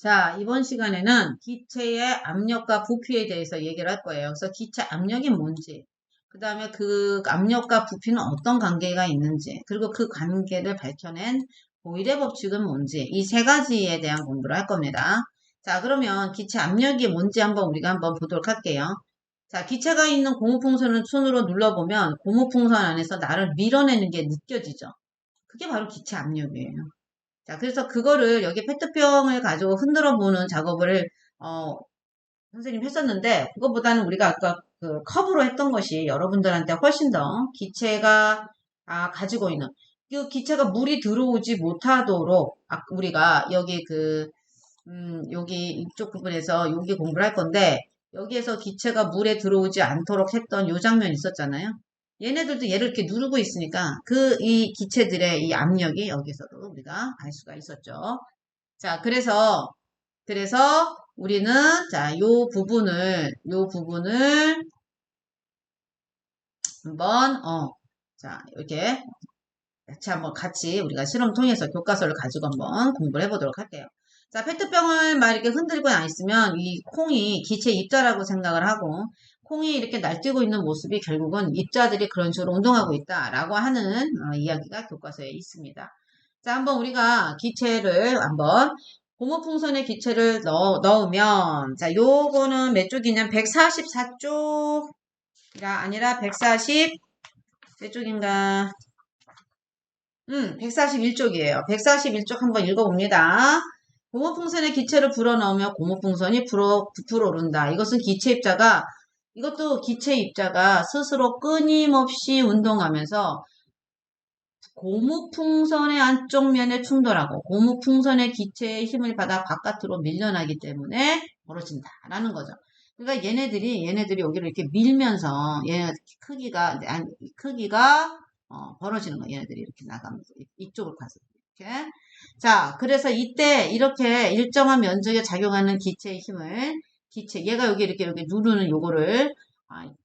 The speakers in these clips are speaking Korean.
자, 이번 시간에는 기체의 압력과 부피에 대해서 얘기를 할 거예요. 그래서 기체 압력이 뭔지, 그 다음에 그 압력과 부피는 어떤 관계가 있는지, 그리고 그 관계를 밝혀낸 보일의 법칙은 뭔지, 이 세 가지에 대한 공부를 할 겁니다. 자, 그러면 기체 압력이 뭔지 우리가 한번 보도록 할게요. 자, 기체가 있는 고무풍선을 손으로 눌러보면 고무풍선 안에서 나를 밀어내는 게 느껴지죠. 그게 바로 기체 압력이에요. 자, 그래서 그거를 여기 페트병을 가지고 흔들어 보는 작업을, 어, 선생님 했었는데, 그것보다는 우리가 아까 그 컵으로 했던 것이 여러분들한테 훨씬 더 기체가, 가지고 있는, 그 기체가 물이 들어오지 못하도록, 우리가 여기 여기 이쪽 부분에서 여기 공부를 할 건데, 여기에서 기체가 물에 들어오지 않도록 했던 요 장면 있었잖아요. 얘네들도 얘를 이렇게 누르고 있으니까 이 기체들의 이 압력이 여기서도 우리가 알 수가 있었죠. 자, 그래서 우리는 자, 요 부분을 한번 자, 이렇게 같이 우리가 실험 통해서 교과서를 가지고 한번 공부를 해보도록 할게요. 자, 페트병을 막 이렇게 흔들고 있으면 이 콩이 기체 입자라고 생각을 하고 콩이 이렇게 날뛰고 있는 모습이 결국은 입자들이 그런 식으로 운동하고 있다라고 하는 이야기가 교과서에 있습니다. 자, 한번 우리가 기체를 고무풍선에 기체를 넣으면 자, 요거는 몇 쪽이냐면 144쪽이라 아니라 140 몇 쪽인가? 141쪽이에요. 141쪽 한번 읽어봅니다. 고무풍선에 기체를 불어넣으면 고무풍선이 부풀어 오른다. 이것도 기체 입자가 스스로 끊임없이 운동하면서 고무풍선의 안쪽 면에 충돌하고 고무풍선의 기체의 힘을 받아 바깥으로 밀려나기 때문에 벌어진다라는 거죠. 그러니까 얘네들이 여기를 이렇게 밀면서 얘네 크기가 벌어지는 거예요. 얘네들이 이렇게 나가면서 이쪽으로 가서 이렇게. 자, 그래서 이때 이렇게 일정한 면적에 작용하는 기체의 힘을 얘가 여기 누르는 요거를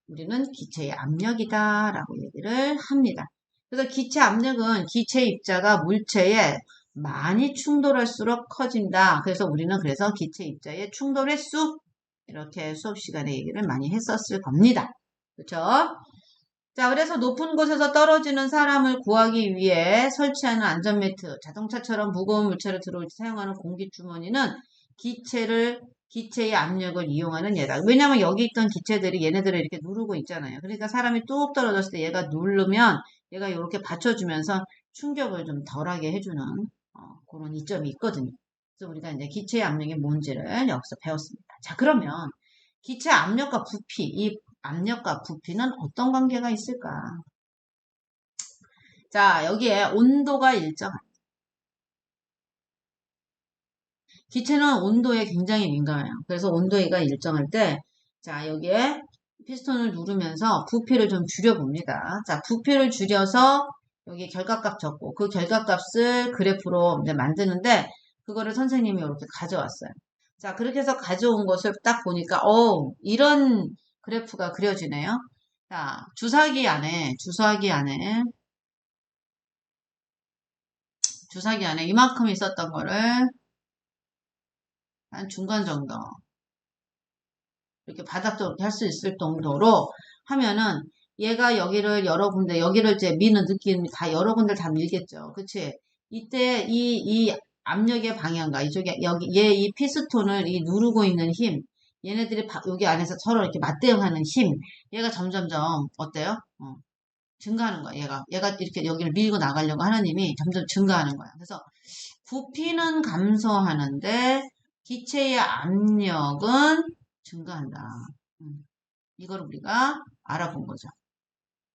우리는 기체의 압력이다라고 얘기를 합니다. 그래서 기체 압력은 기체 입자가 물체에 많이 충돌할수록 커진다. 그래서 우리는 기체 입자의 충돌 횟수 이렇게 수업 시간에 얘기를 많이 했었을 겁니다. 그렇죠? 자, 그래서 높은 곳에서 떨어지는 사람을 구하기 위해 설치하는 안전매트, 자동차처럼 무거운 물체를 들어올 때 사용하는 공기주머니는 기체의 압력을 이용하는 예다. 왜냐면 여기 있던 기체들이 얘네들을 이렇게 누르고 있잖아요. 그러니까 사람이 뚝 떨어졌을 때 얘가 누르면 얘가 이렇게 받쳐주면서 충격을 좀 덜하게 해주는 그런 이점이 있거든요. 그래서 우리가 이제 기체의 압력이 뭔지를 여기서 배웠습니다. 자, 그러면 기체 압력과 부피, 이 압력과 부피는 어떤 관계가 있을까? 자, 여기에 온도가 일정한. 기체는 온도에 굉장히 민감해요. 그래서 온도가 일정할 때, 자, 여기에 피스톤을 누르면서 부피를 좀 줄여봅니다. 자, 부피를 줄여서 여기 결과값 적고, 그 결과값을 그래프로 이제 만드는데, 그거를 선생님이 이렇게 가져왔어요. 자, 그렇게 해서 가져온 것을 딱 보니까, 이런 그래프가 그려지네요. 자, 주사기 안에 이만큼 있었던 거를 한 중간 정도 이렇게 바닥도 이렇게 할 수 있을 정도로 하면은 얘가 여기를 이제 미는 느낌이 다 여러 군데 다 밀겠죠. 그치? 이때 이 압력의 방향과 이 피스톤을 누르고 있는 힘, 얘네들이 여기 안에서 서로 이렇게 맞대응하는 힘, 얘가 점점점 어때요? 증가하는 거야. 얘가 이렇게 여기를 밀고 나가려고 하는 힘이 점점 증가하는 거야. 그래서 부피는 감소하는데 기체의 압력은 증가한다. 이걸 우리가 알아본 거죠.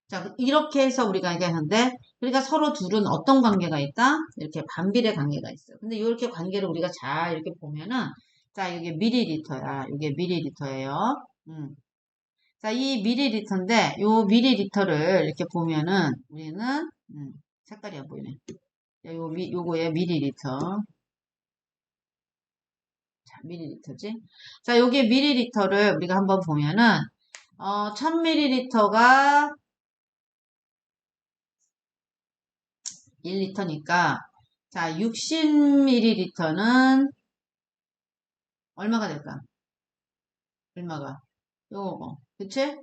자, 이렇게 해서 우리가 얘기하는데, 그러니까 서로 둘은 어떤 관계가 있다? 이렇게 반비례 관계가 있어요. 근데 이렇게 관계를 우리가 잘 이렇게 보면은, 자, 이게 밀리리터야. 이게 밀리리터예요. 자, 이 밀리리터인데, 요 밀리리터를 이렇게 보면은, 우리는, 색깔이 안 보이네. 요거의 밀리리터. 자, 밀리리터지? 자, 여기 밀리리터를 우리가 한번 보면은, 1000ml가 1리터니까, 자, 60ml는 얼마가 될까? 얼마가? 요거. 그치?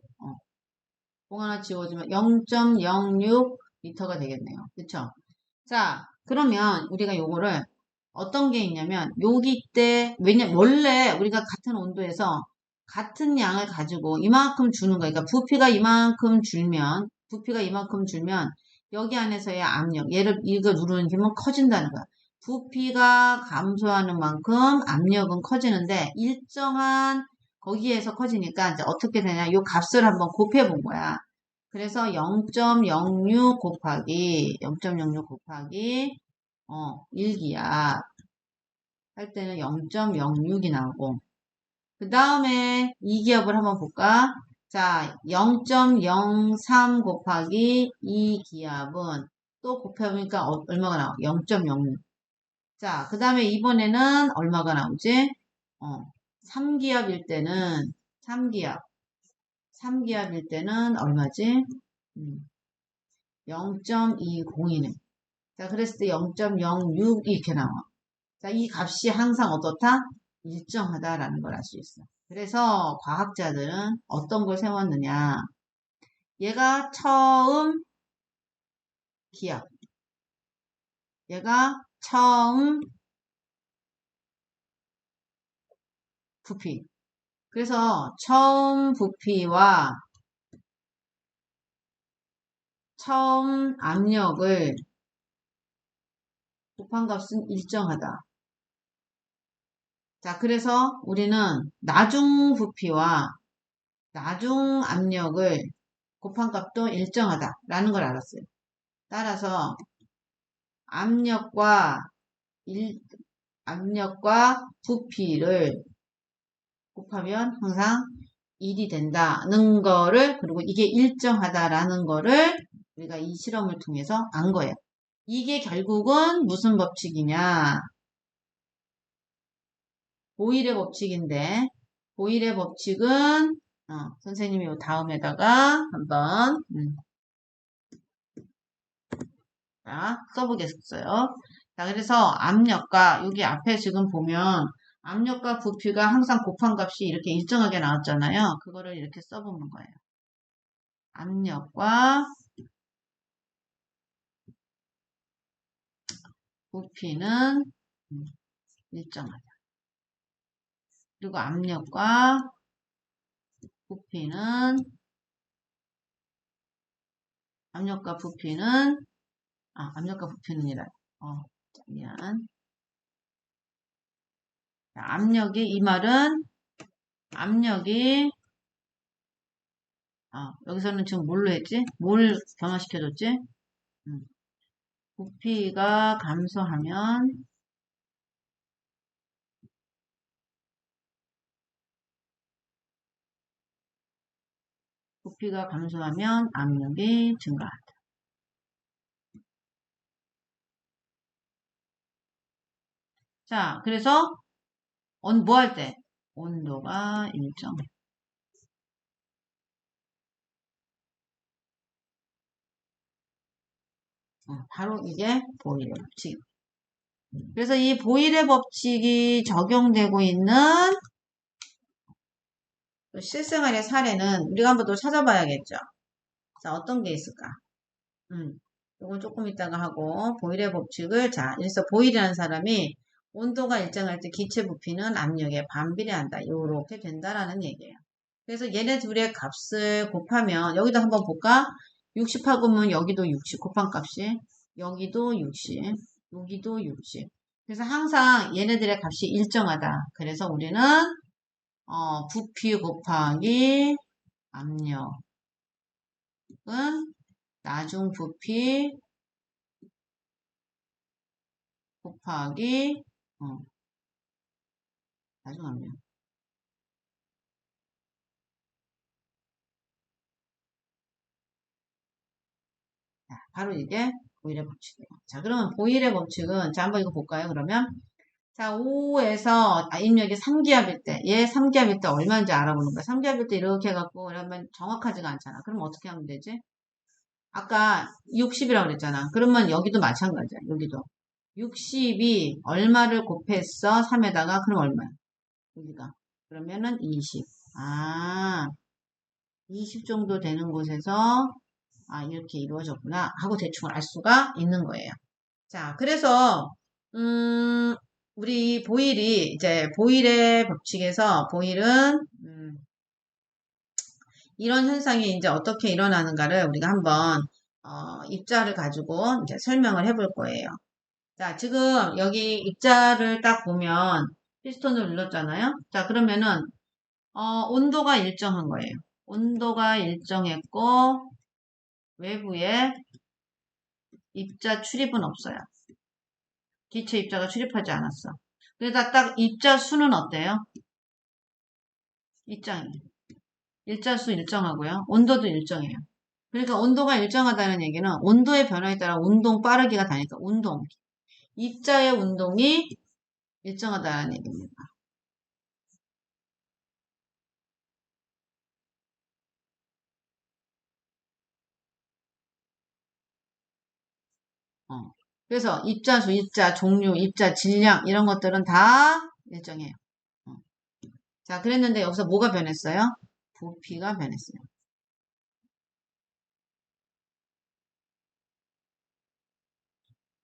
공 하나 지워주면 0.06 리터가 되겠네요. 그쵸? 자, 그러면 우리가 요거를 어떤 게 있냐면, 여기 때, 원래 우리가 같은 온도에서 같은 양을 가지고 이만큼 주는 거예요. 그러니까 부피가 이만큼 줄면, 여기 안에서의 압력, 얘를, 이거 누르는 힘은 커진다는 거야. 부피가 감소하는 만큼 압력은 커지는데, 일정한, 거기에서 커지니까 이제 어떻게 되냐, 요 값을 한번 곱해 본 거야. 그래서 0.06 곱하기 1기압 할 때는 0.06이 나오고 그 다음에 2기압을 한번 볼까? 자, 0.03 곱하기 2기압은 또 곱해보니까 얼마가 나와? 0.06. 자, 그 다음에 이번에는 얼마가 나오지? 3기압일 때는 3기압일 때는 얼마지? 0.20이네. 자, 그랬을 때 0.06 이렇게 나와. 자, 이 값이 항상 어떻다? 일정하다라는 걸 알 수 있어. 그래서 과학자들은 어떤 걸 세웠느냐. 얘가 처음 기압. 얘가 처음 부피. 그래서 처음 부피와 처음 압력을 곱한 값은 일정하다. 자, 그래서 우리는 나중 부피와 나중 압력을 곱한 값도 일정하다라는 걸 알았어요. 따라서 압력과 압력과 부피를 곱하면 항상 1이 된다는 거를, 그리고 이게 일정하다라는 거를 우리가 이 실험을 통해서 안 거예요. 이게 결국은 무슨 법칙이냐? 보일의 법칙인데, 보일의 법칙은 선생님이 요 다음에다가 한번 자, 써보겠어요. 자, 그래서 압력과 여기 앞에 지금 보면 압력과 부피가 항상 곱한 값이 이렇게 일정하게 나왔잖아요. 그거를 이렇게 써보는 거예요. 압력과 부피는 일정하다. 그리고 부피는 압력과 부피는이라. 미안. 자, 이 말은 압력이 여기서는 지금 뭘로 했지? 뭘 변화시켜줬지? 부피가 감소하면 압력이 증가한다. 자, 그래서 뭐 할 때? 온도가 일정. 바로 이게 보일의 법칙. 그래서 이 보일의 법칙이 적용되고 있는 실생활의 사례는 우리가 한번 또 찾아봐야겠죠. 자, 어떤 게 있을까? 이건 조금 이따가 하고, 보일의 법칙을, 자, 그래서 보일이라는 사람이 온도가 일정할 때 기체 부피는 압력에 반비례한다. 이렇게 된다라는 얘기예요. 그래서 얘네 둘의 값을 곱하면, 여기도 한번 볼까? 60하고면 여기도 60 곱한 값이, 여기도 60, 여기도 60. 그래서 항상 얘네들의 값이 일정하다. 그래서 우리는, 부피 곱하기 압력은 나중 부피 곱하기 나중 압력. 자, 바로 이게 보일의 법칙이에요. 자, 그러면 보일의 법칙은 자 한번 이거 볼까요? 그러면 자 5에서 입력이 3기압일 때, 얘 3기압일 때 얼마인지 알아보는 거야. 3기압일 때 이렇게 해갖고 그러면 정확하지가 않잖아. 그럼 어떻게 하면 되지? 아까 60이라고 그랬잖아. 그러면 여기도 마찬가지야. 여기도 60이 얼마를 곱했어? 3에다가 그럼 얼마야? 여기가. 그러면은 20. 아, 20 정도 되는 곳에서 이렇게 이루어졌구나 하고 대충 알 수가 있는 거예요. 자, 그래서 우리 보일이 이제 보일의 법칙에서 보일은 이런 현상이 이제 어떻게 일어나는가를 우리가 한번 입자를 가지고 이제 설명을 해볼 거예요. 자, 지금 여기 입자를 딱 보면 피스톤을 눌렀잖아요. 자, 그러면은 온도가 일정한 거예요. 온도가 일정했고 외부에 입자 출입은 없어요. 기체 입자가 출입하지 않았어. 그래서 딱 입자 수는 어때요? 일정이에요. 일자 수 일정하고요. 온도도 일정해요. 그러니까 온도가 일정하다는 얘기는 온도의 변화에 따라 운동 빠르기가 다니까 운동. 입자의 운동이 일정하다는 얘기입니다. 그래서 입자 수, 입자 종류, 입자 질량 이런 것들은 다 일정해요. 자, 그랬는데 여기서 뭐가 변했어요? 부피가 변했어요.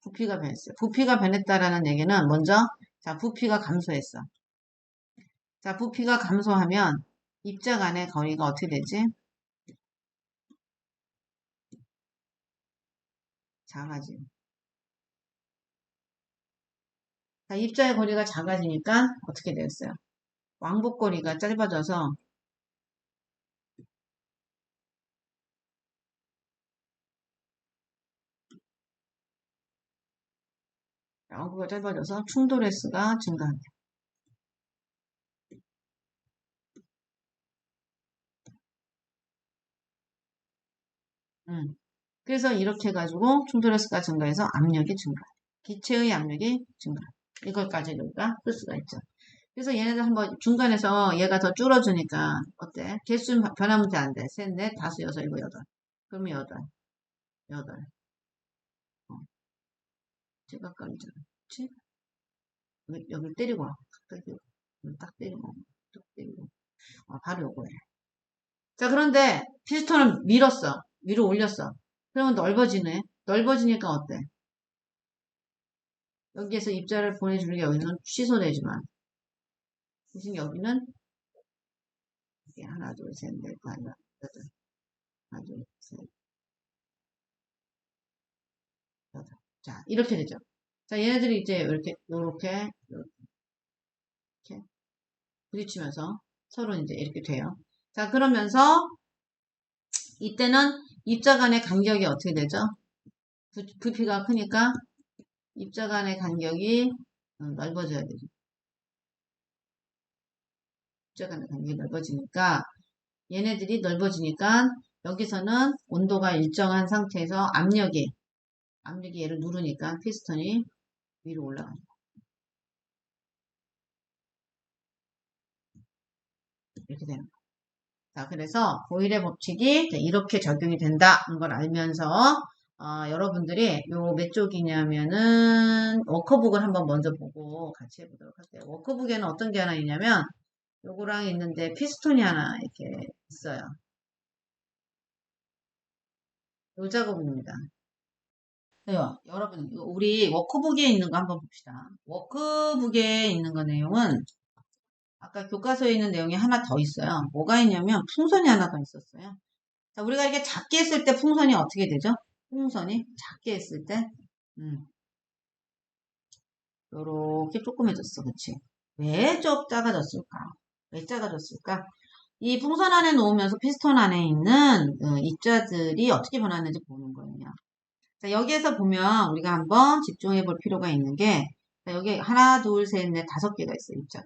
부피가 변했어요. 부피가 변했다라는 얘기는 먼저 자, 부피가 감소했어. 자, 부피가 감소하면 입자 간의 거리가 어떻게 되지? 작아지. 자, 입자의 거리가 작아지니까 어떻게 되었어요? 왕복거리가 짧아져서 왕복거리가 짧아져서 충돌 횟수가 증가합니다. 그래서 이렇게 해가지고 충돌 횟수가 증가해서 압력이 증가. 기체의 압력이 증가. 이걸까지 우리가 쓸 수가 있죠. 그래서 얘네들 한번 중간에서 얘가 더 줄어주니까 어때? 개수 변하면 안 돼. 셋, 넷, 다섯, 여섯, 일곱, 여덟. 그럼 여덟. 여덟. 제각각이잖아. 그치? 여기 때리고 와. 딱 때리고. 딱 때리고. 딱 때리고. 바로 요거예요. 자, 그런데 피스톤을 밀었어. 위로 올렸어. 그러면 넓어지네. 넓어지니까 어때? 여기에서 입자를 보내주는 게 여기는 취소되지만 대신 여기는 이게 하나, 둘, 셋, 넷, 다섯, 여덟. 하나, 둘, 셋, 여덟. 자, 이렇게 되죠. 자, 얘네들이 이제 요렇게 부딪히면서 서로 이제 이렇게 돼요. 자, 그러면서 이때는 입자 간의 간격이 어떻게 되죠? 부피가 크니까 입자 간의 간격이 넓어져야 되죠. 입자 간의 간격이 넓어지니까 얘네들이 넓어지니까 여기서는 온도가 일정한 상태에서 압력이 얘를 누르니까 피스톤이 위로 올라갑니다. 이렇게 되는 거예요. 자, 그래서 보일의 법칙이 이렇게 적용이 된다는 걸 알면서 여러분들이 요 몇 쪽이냐면은 워커북을 한번 먼저 보고 같이 해보도록 할게요. 워커북에는 어떤 게 하나 있냐면 요거랑 있는데 피스톤이 하나 이렇게 있어요. 요 작업입니다. 네, 여러분 우리 워크북에 있는 거 한번 봅시다. 워크북에 있는 거 내용은 아까 교과서에 있는 내용이 하나 더 있어요. 뭐가 있냐면 풍선이 하나 더 있었어요. 자, 우리가 이렇게 작게 했을 때 풍선이 어떻게 되죠? 풍선이 작게 했을 때 요렇게 조그매졌어. 그치? 왜 작아졌을까? 왜 작아졌을까? 이 풍선 안에 놓으면서 피스톤 안에 있는 입자들이 어떻게 변하는지 보는 거예요. 자, 여기에서 보면 우리가 한번 집중해 볼 필요가 있는 게 자, 여기 하나, 둘, 셋, 넷, 다섯 개가 있어요. 입자가.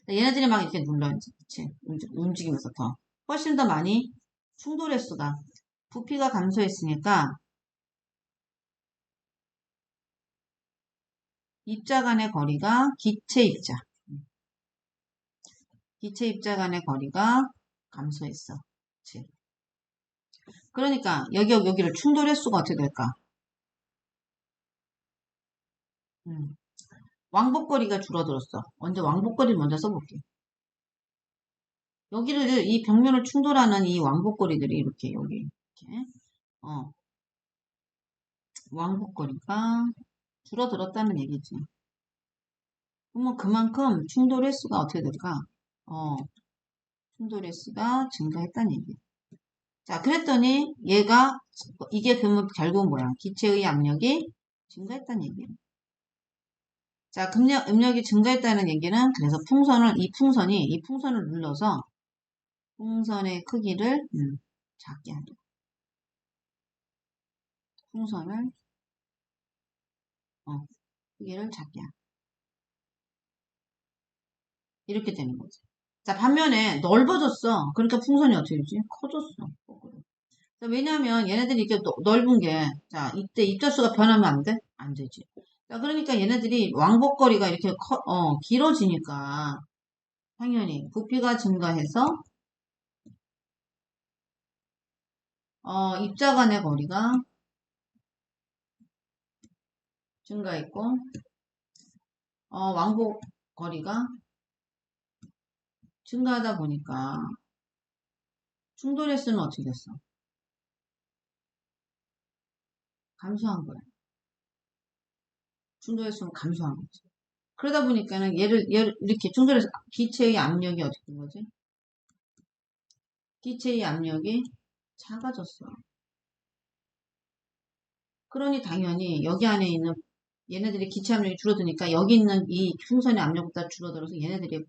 자, 얘네들이 막 이렇게 눌러 이제 그치? 움직이면서 더 훨씬 더 많이 충돌 횟수가 부피가 감소했으니까 입자 간의 거리가 기체 입자 간의 거리가 감소했어. 그치? 그러니까 여기를 충돌 횟수가 어떻게 될까? 음. 왕복거리가 줄어들었어. 먼저 왕복거리를 먼저 써볼게. 여기를, 이 벽면을 충돌하는 이 왕복거리들이 이렇게, 여기, 이렇게, 어, 왕복거리가 줄어들었다는 얘기지. 그러면 그만큼 충돌 횟수가 어떻게 될까? 어, 충돌 횟수가 증가했다는 얘기. 자, 그랬더니 얘가, 이게 그러면 결국은 뭐야? 기체의 압력이 증가했다는 얘기야. 자, 압력이 증가했다는 얘기는 그래서 이 풍선을 눌러서 풍선의 크기를 작게 한다. 풍선을 크기를 작게 한다. 이렇게 되는 거지. 자, 반면에 넓어졌어. 그러니까 풍선이 어떻게 되지? 커졌어. 자, 왜냐면 얘네들이 이렇게 넓은 게, 자, 이때 입자수가 변하면 안 돼? 안 되지. 자, 그러니까 얘네들이 왕복거리가 이렇게 길어지니까 당연히 부피가 증가해서 입자 간의 거리가 증가했고 왕복 거리가 증가하다 보니까 충돌 횟수는 어떻게 됐어? 감소한 거야. 충돌 횟수는 감소한 거지. 그러다 보니까는 얘를 이렇게 충돌해서 기체의 압력이 어떻게 된 거지? 기체의 압력이 작아졌어. 그러니 당연히 여기 안에 있는 얘네들이 기체 압력이 줄어드니까 여기 있는 이 풍선의 압력보다 줄어들어서 얘네들이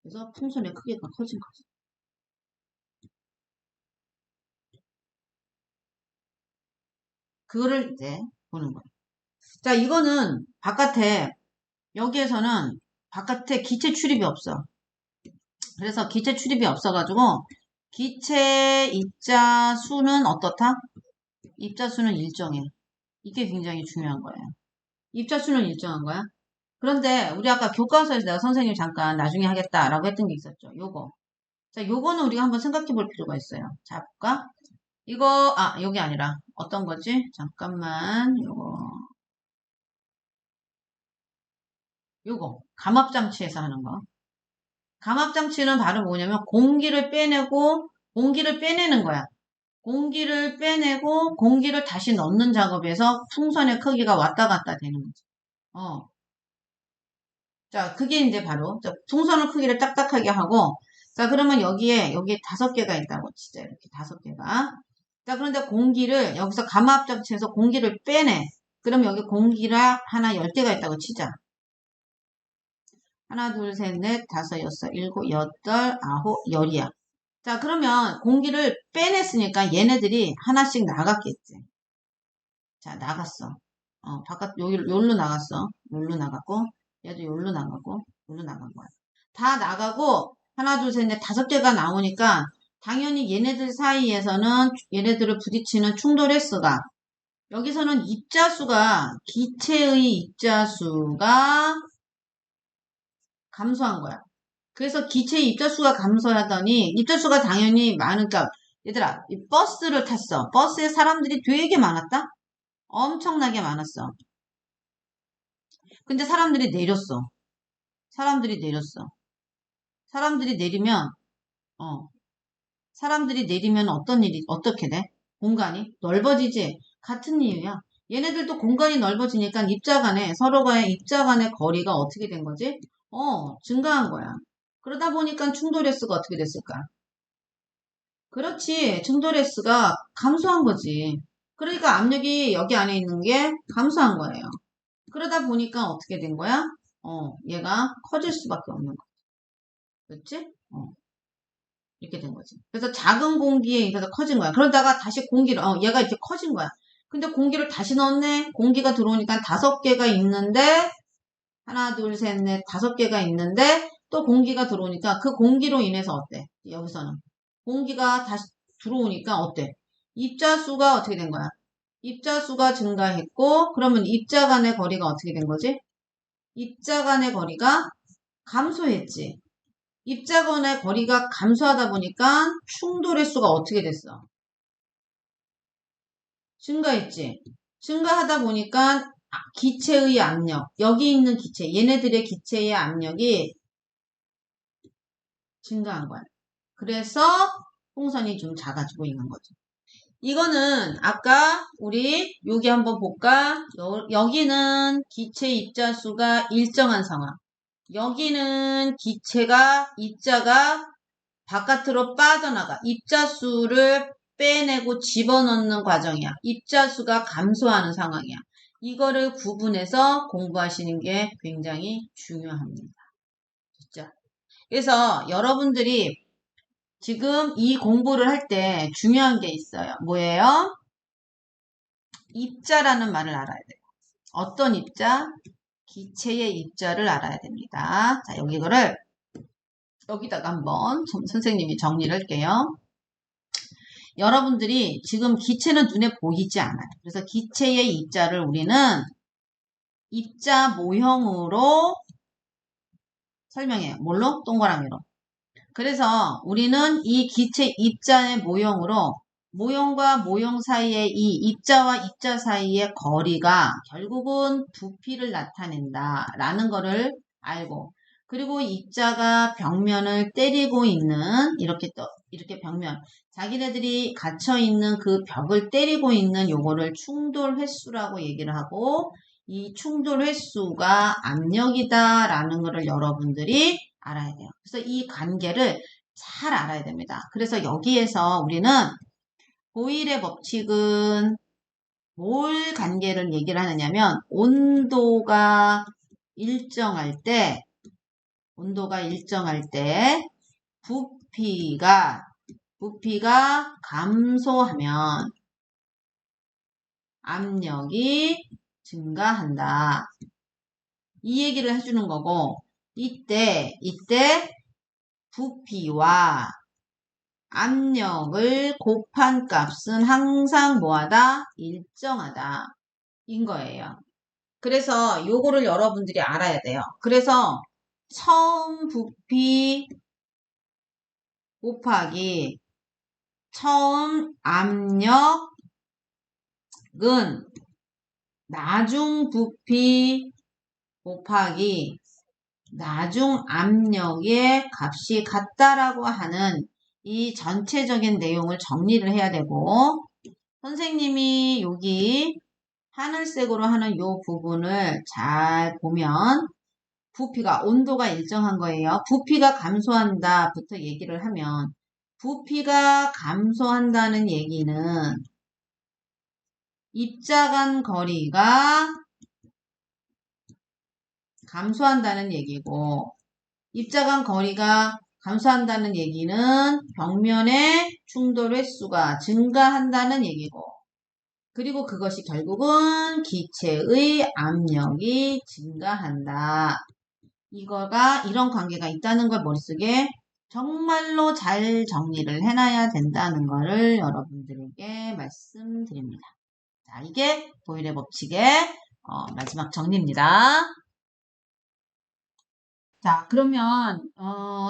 그래서 풍선의 크기가 커진 거지. 그거를 이제 보는 거야. 자, 이거는 여기에서는 바깥에 기체 출입이 없어. 그래서 기체 출입이 없어가지고 기체 입자 수는 어떻다? 입자 수는 일정해. 이게 굉장히 중요한 거예요. 입자 수는 일정한 거야. 그런데 우리 아까 교과서에서 내가 선생님 잠깐 나중에 하겠다라고 했던 게 있었죠. 요거. 자, 요거는 우리가 한번 생각해 볼 필요가 있어요. 자, 볼까? 여기 아니라 어떤 거지? 잠깐만. 요거. 감압장치에서 하는 거. 감압장치는 바로 뭐냐면 공기를 빼내는 거야. 공기를 빼내고 공기를 다시 넣는 작업에서 풍선의 크기가 왔다 갔다 되는 거지. 자, 그게 이제 바로 풍선의 크기를 딱딱하게 하고 자, 그러면 여기 5개가 있다고 치자. 이렇게 5개가. 자, 그런데 여기서 감압장치에서 공기를 빼내. 그럼 여기 공기가 하나 10개가 있다고 치자. 하나, 둘, 셋, 넷, 다섯, 여섯, 일곱, 여덟, 아홉, 열이야. 자, 그러면 공기를 빼냈으니까 얘네들이 하나씩 나갔겠지. 자, 나갔어. 여기로 나갔어. 여기로 나갔고, 얘도 여기로 나가고, 여기로 나간 거야. 다 나가고, 하나, 둘, 셋, 넷, 5개가 나오니까, 당연히 얘네들 사이에서는, 얘네들을 부딪히는 충돌 횟수가, 여기서는 기체의 입자수가 감소한 거야. 그래서 기체의 입자수가 감소하더니 입자수가 당연히 많으니까 얘들아 이 버스를 탔어. 버스에 사람들이 되게 많았다? 엄청나게 많았어. 근데 사람들이 내렸어. 사람들이 내렸어. 사람들이 내리면 어 사람들이 내리면 어떻게 돼? 공간이 넓어지지? 같은 이유야. 얘네들도 공간이 넓어지니까 서로가의 입자 간의 거리가 어떻게 된 거지? 증가한 거야. 그러다 보니까 충돌 횟수가 어떻게 됐을까? 그렇지. 충돌 횟수가 감소한 거지. 그러니까 압력이 여기 안에 있는 게 감소한 거예요. 그러다 보니까 어떻게 된 거야? 얘가 커질 수밖에 없는 거야. 그렇지? 이렇게 된 거지. 그래서 작은 공기에 의해서 커진 거야. 그러다가 다시 얘가 이렇게 커진 거야. 근데 공기를 다시 넣었네? 공기가 들어오니까 5개가 있는데, 하나, 둘, 셋, 넷, 5개가 있는데, 또 공기가 들어오니까 그 공기로 인해서 어때? 여기서는. 공기가 다시 들어오니까 어때? 입자수가 어떻게 된 거야? 입자수가 증가했고, 그러면 입자 간의 거리가 어떻게 된 거지? 입자 간의 거리가 감소했지. 입자 간의 거리가 감소하다 보니까 충돌 횟수가 어떻게 됐어? 증가했지. 증가하다 보니까 기체의 압력, 여기 있는 기체, 얘네들의 기체의 압력이 증가한 거야. 그래서 풍선이 좀 작아지고 있는 거죠. 이거는 아까 우리 여기 한번 볼까? 여기는 기체 입자수가 일정한 상황. 여기는 기체가 입자가 바깥으로 빠져나가. 입자수를 빼내고 집어넣는 과정이야. 입자수가 감소하는 상황이야. 이거를 구분해서 공부하시는 게 굉장히 중요합니다. 진짜. 그래서 여러분들이 지금 이 공부를 할 때 중요한 게 있어요. 뭐예요? 입자라는 말을 알아야 돼요. 어떤 입자? 기체의 입자를 알아야 됩니다. 자, 이거를 여기다가 한번 선생님이 정리를 할게요. 여러분들이 지금 기체는 눈에 보이지 않아요. 그래서 기체의 입자를 우리는 입자 모형으로 설명해요. 뭘로? 동그라미로. 그래서 우리는 이 기체 입자의 모형으로 모형과 모형 사이의 이 입자와 입자 사이의 거리가 결국은 부피를 나타낸다 라는 거를 알고, 그리고 입자가 벽면을 때리고 있는 이렇게 벽면, 자기네들이 갇혀있는 그 벽을 때리고 있는 요거를 충돌 횟수라고 얘기를 하고, 이 충돌 횟수가 압력이다 라는 거를 여러분들이 알아야 돼요. 그래서 이 관계를 잘 알아야 됩니다. 그래서 여기에서 우리는 보일의 법칙은 뭘 관계를 얘기를 하느냐면 온도가 일정할 때 부피가 감소하면 압력이 증가한다. 이 얘기를 해주는 거고, 이때 부피와 압력을 곱한 값은 항상 뭐하다? 일정하다. 인 거예요. 그래서 요거를 여러분들이 알아야 돼요. 그래서 처음 부피 곱하기 처음 압력은 나중 부피 곱하기 나중 압력의 값이 같다라고 하는 이 전체적인 내용을 정리를 해야 되고, 선생님이 여기 하늘색으로 하는 요 부분을 잘 보면 부피가 온도가 일정한 거예요. 부피가 감소한다 부터 얘기를 하면, 부피가 감소한다는 얘기는 입자 간 거리가 감소한다는 얘기고, 입자 간 거리가 감소한다는 얘기는 벽면의 충돌 횟수가 증가한다는 얘기고, 그리고 그것이 결국은 기체의 압력이 증가한다. 이런 관계가 있다는 걸 머릿속에 정말로 잘 정리를 해놔야 된다는 거를 여러분들에게 말씀드립니다. 자, 이게 보일의 법칙의 마지막 정리입니다. 자, 그러면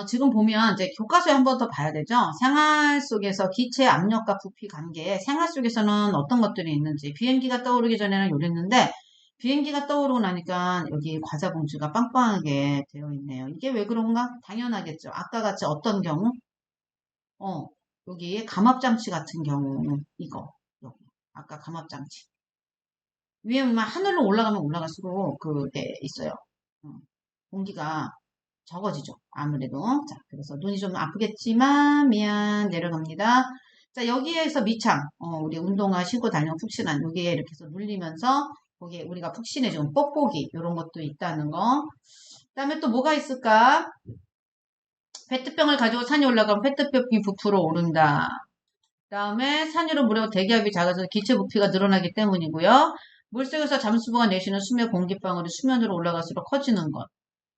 지금 보면 이제 교과서에 한 번 더 봐야 되죠. 생활 속에서 기체 압력과 부피 관계, 생활 속에서는 어떤 것들이 있는지. 비행기가 떠오르기 전에는 요랬는데, 비행기가 떠오르고 나니까 여기 과자 봉지가 빵빵하게 되어 있네요. 이게 왜 그런가? 당연하겠죠. 아까 같이 어떤 경우? 여기 감압장치 같은 경우, 이거 여기 아까 감압장치 위에 막 하늘로 올라가면 올라갈수록 그게 있어요. 공기가 적어지죠. 아무래도. 자, 그래서 눈이 좀 아프겠지만 미안 내려갑니다. 자, 여기에서 미창 우리 운동화 신고 다니는 푹신한 여기에 이렇게 해서 눌리면서 거기에 우리가 푹신해지는 뽁뽁이 이런 것도 있다는 거. 그 다음에 또 뭐가 있을까? 페트병을 가지고 산이 올라가면 페트병이 부풀어 오른다. 그 다음에 산 위로 물에 대기압이 작아져서 기체 부피가 늘어나기 때문이고요. 물속에서 잠수부가 내쉬는 수면 공기방울이 수면으로 올라갈수록 커지는 것.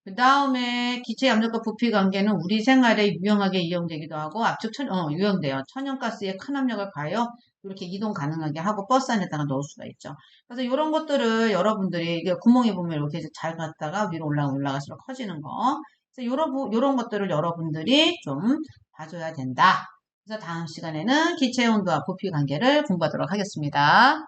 그 다음에 기체 압력과 부피 관계는 우리 생활에 유용하게 이용되기도 하고 유용돼요. 천연가스에 큰 압력을 가하여 이렇게 이동 가능하게 하고 버스 안에다가 넣을 수가 있죠. 그래서 이런 것들을 여러분들이 이게 구멍에 보면 이렇게 잘 갔다가 위로 올라갈수록 커지는 거. 그래서 요런 것들을 여러분들이 좀 봐줘야 된다. 그래서 다음 시간에는 기체 온도와 부피 관계를 공부하도록 하겠습니다.